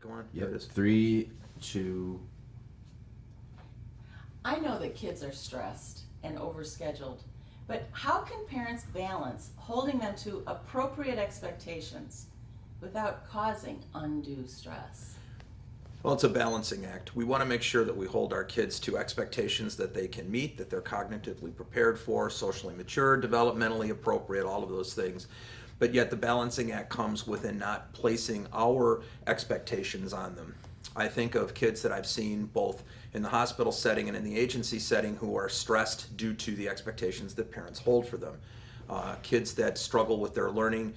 Go on. Yep. There it is. 3, 2. I know that kids are stressed and overscheduled, but how can parents balance holding them to appropriate expectations without causing undue stress? Well, it's a balancing act. We want to make sure that we hold our kids to expectations that they can meet, that they're cognitively prepared for, socially mature, developmentally appropriate, all of those things. But yet the balancing act comes within not placing our expectations on them. I think of kids that I've seen both in the hospital setting and in the agency setting who are stressed due to the expectations that parents hold for them. Kids that struggle with their learning,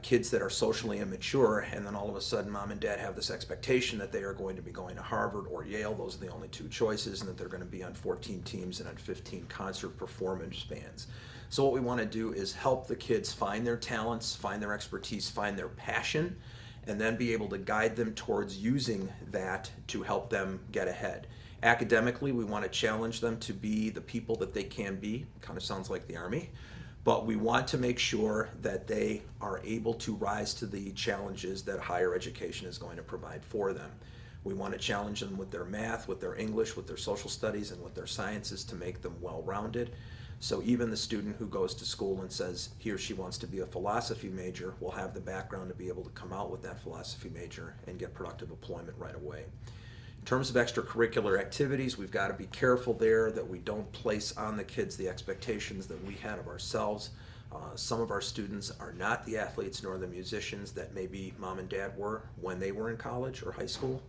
kids that are socially immature, and then all of a sudden mom and dad have this expectation that they are going to be going to Harvard or Yale, those are the only two choices, and that they're going to be on 14 teams and on 15 concert performance bands. So what we want to do is help the kids find their talents, find their expertise, find their passion, and then be able to guide them towards using that to help them get ahead. Academically, we want to challenge them to be the people that they can be. Kind of sounds like the Army. But we want to make sure that they are able to rise to the challenges that higher education is going to provide for them. We want to challenge them with their math, with their English, with their social studies, and with their sciences to make them well-rounded. So even the student who goes to school and says he or she wants to be a philosophy major will have the background to be able to come out with that philosophy major and get productive employment right away. In terms of extracurricular activities, we've got to be careful there that we don't place on the kids the expectations that we had of ourselves. Some of our students are not the athletes nor the musicians that maybe mom and dad were when they were in college or high school.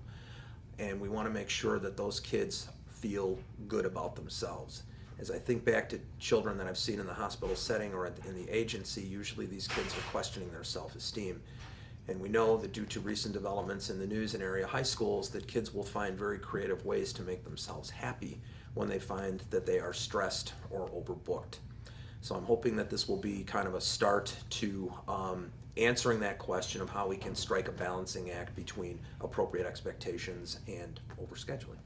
And we want to make sure that those kids feel good about themselves. As I think back to children that I've seen in the hospital setting or in the agency, usually these kids are questioning their self-esteem. And we know that due to recent developments in the news and area high schools, that kids will find very creative ways to make themselves happy when they find that they are stressed or overbooked. So I'm hoping that this will be kind of a start to answering that question of how we can strike a balancing act between appropriate expectations and overscheduling.